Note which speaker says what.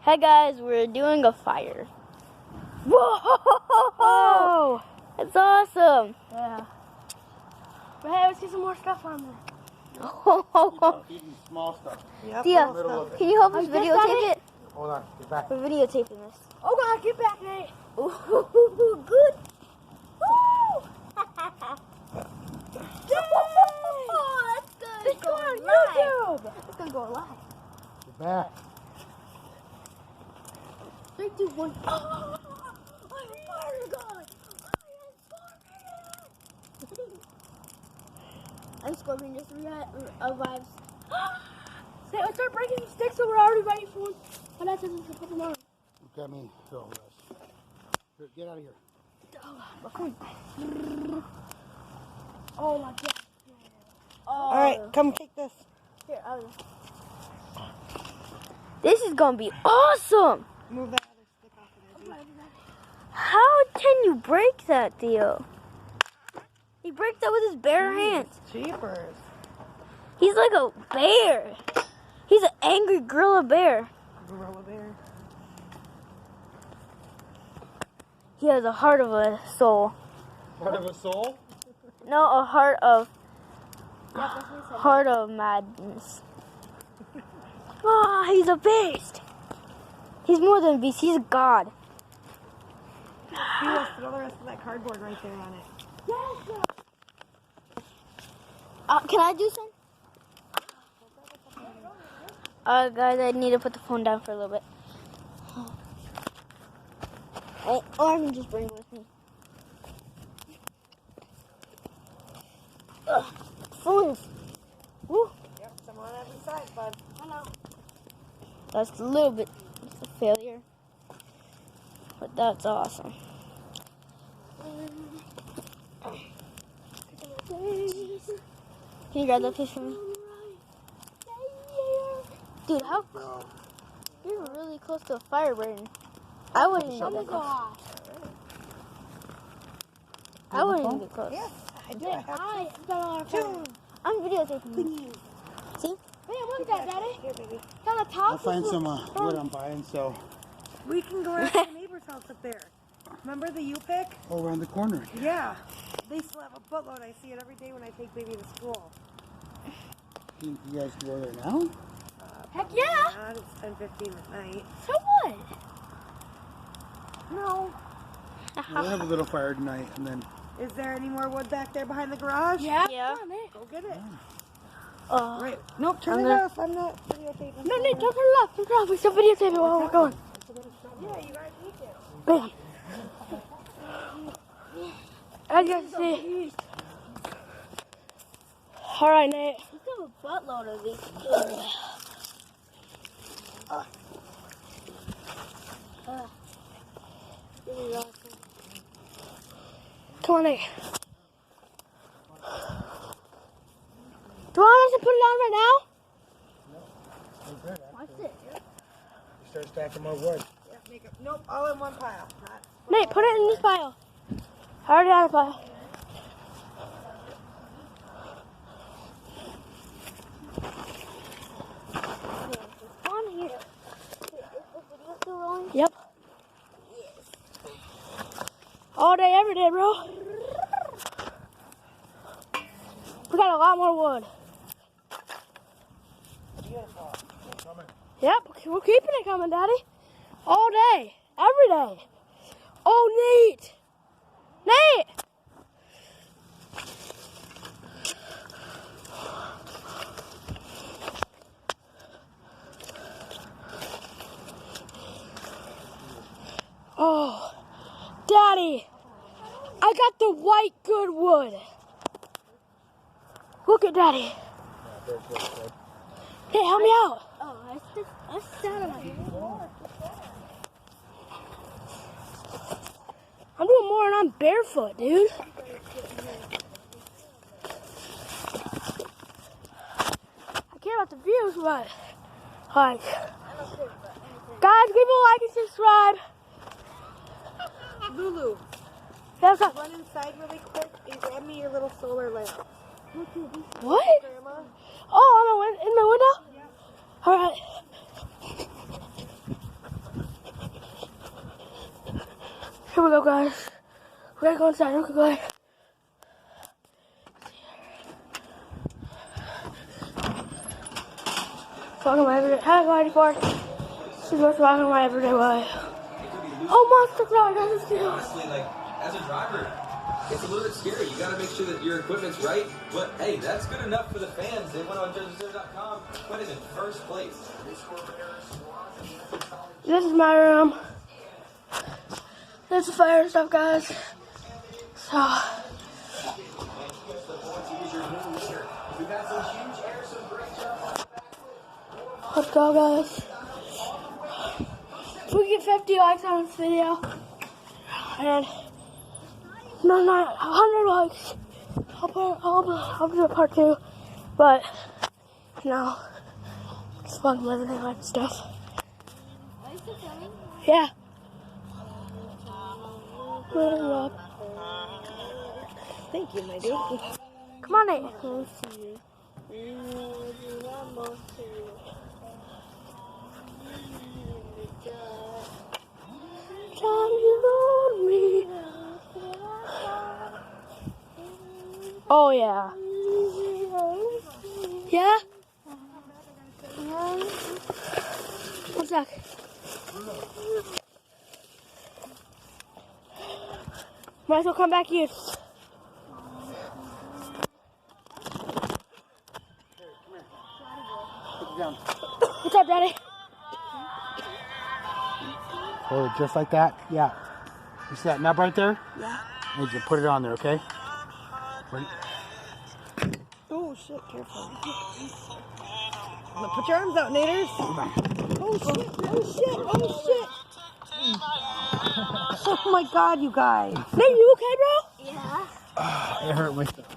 Speaker 1: Hey guys, we're doing a fire. Whoa! It's awesome.
Speaker 2: Yeah. But hey, let's get some more stuff on there.
Speaker 3: Even small stuff.
Speaker 2: Yep.
Speaker 1: Tia, can you help us
Speaker 2: Like this,
Speaker 1: videotape
Speaker 2: Daddy?
Speaker 1: it?
Speaker 3: Hold on, get back.
Speaker 1: We're videotaping this.
Speaker 2: Oh God, get back, Nate.
Speaker 1: Ooh, good. Woo! That's good.
Speaker 2: It's going on YouTube.
Speaker 1: It's gonna go live.
Speaker 3: Get back.
Speaker 1: 3, 2, 1. Oh, I'm a fire god. I'm Scorpion just revives.
Speaker 2: Say, let's start breaking the sticks so we're already ready for one. Oh, that's just a couple more.
Speaker 3: Look at me. Oh, yes. Here, get out of here.
Speaker 2: Oh my God.
Speaker 1: All
Speaker 2: right, come take this.
Speaker 1: Here, this is gonna be awesome.
Speaker 2: Move that other stick off of there.
Speaker 1: How can you break that, Theo? He breaks that with his bare hands.
Speaker 2: Cheapers.
Speaker 1: He's like a bear. He's an angry gorilla bear.
Speaker 2: Gorilla bear.
Speaker 1: He has a heart of a soul.
Speaker 3: Part of a soul?
Speaker 1: No, a heart of madness. Ah, he's a beast. He's more than a beast. He's a god.
Speaker 2: He wants to throw the rest of that cardboard right there on it.
Speaker 1: Can I do some? Guys, I need to put the phone down for a little bit. Or I can just bring it with me. Phones. Woo.
Speaker 2: Yep, some on every side, bud. Hello.
Speaker 1: That's a little bit a failure. But that's awesome. Can you grab that fish for me? Dude, how you're really close to a fire burning. I wouldn't even get close. I wouldn't even get close.
Speaker 2: Yes, I do. I have two.
Speaker 1: I'm videotaping you. See?
Speaker 2: Hey, what is that, Daddy? Here, baby. It's on the top.
Speaker 3: I'll find some wood I'm buying, so.
Speaker 2: We can go around the neighbor's house up there. Remember the U-pick?
Speaker 3: Oh, around the corner.
Speaker 2: Yeah. They still have a boatload. I see it every day when I take baby to school.
Speaker 3: You guys can go there now?
Speaker 2: Heck yeah! It's 10:15 at night.
Speaker 1: So what?
Speaker 2: No.
Speaker 3: We'll have a little fire tonight, and then.
Speaker 2: Is there any more wood back there behind the garage?
Speaker 1: Yeah.
Speaker 2: Come on, Nate. Go get it.
Speaker 1: Right.
Speaker 2: Nope, turn it off. I'm not videotaping.
Speaker 1: No, Nate, don't turn it off. Turn it off. We still videotaping while we're going.
Speaker 2: Yeah, you guys need to.
Speaker 1: Bam. I just see.
Speaker 2: All right, Nate.
Speaker 1: We still have a buttload of these. This is awesome.
Speaker 2: Come on, Nate. Do you want us to put it on right now?
Speaker 1: Watch it.
Speaker 3: You start stacking more wood.
Speaker 2: Yeah, make it. Nope, all in one pile.
Speaker 1: Nate, put it in this pile. I already have a pile. On here. Is the video still rolling?
Speaker 2: Yep. All day, every day, bro. We got a lot more wood.
Speaker 3: Beautiful. Coming.
Speaker 2: Yep, we're keeping it coming, Daddy. All day, every day. Oh, neat. Nate! Oh, Daddy, I got the white good wood. Look at Daddy.
Speaker 3: Yeah, very good.
Speaker 2: Hey, help me out.
Speaker 1: Oh, I sat on it.
Speaker 2: I'm doing more and I'm barefoot, dude. I care about the views, but like, guys, give me a like and subscribe. Lulu,
Speaker 1: That's not.
Speaker 2: run inside really quick and grab me your little solar lamp.
Speaker 1: What?
Speaker 2: Grandma?
Speaker 1: Oh, in my window?
Speaker 2: Yeah.
Speaker 1: All right.
Speaker 2: Here we go, guys. We gotta go inside real quick. Walking my everyday. Hi, Mighty Ford. This is what's walking my everyday way. Oh, monster cloud!
Speaker 4: Honestly, like, as a driver, it's a little bit scary. You got to make sure that your equipment's right. But hey, that's good enough for the fans. They went on judgeszero.com, put him in first place.
Speaker 2: This is my room. This is fire and stuff, guys. So, let's go, guys. If we get 50 likes on this video, and no, not 100 likes, I'll do a part 2. But you know, it's fun living in life and stuff.
Speaker 1: Are you still filming?
Speaker 2: Yeah.
Speaker 1: Thank you, my dude.
Speaker 2: Come on, Nate. Oh yeah. Yeah? One sec. Might as well come back here. What's up, Daddy?
Speaker 3: Hold it just like that. Yeah. You see that nub right there?
Speaker 2: Yeah.
Speaker 3: I need you to put it on there, okay? Right.
Speaker 1: Oh shit, careful. Put your arms out, Naders. Oh shit, oh shit, oh shit. Oh my god, you guys.
Speaker 2: Nate, you okay, bro?
Speaker 1: Yeah.
Speaker 3: It hurt my stuff.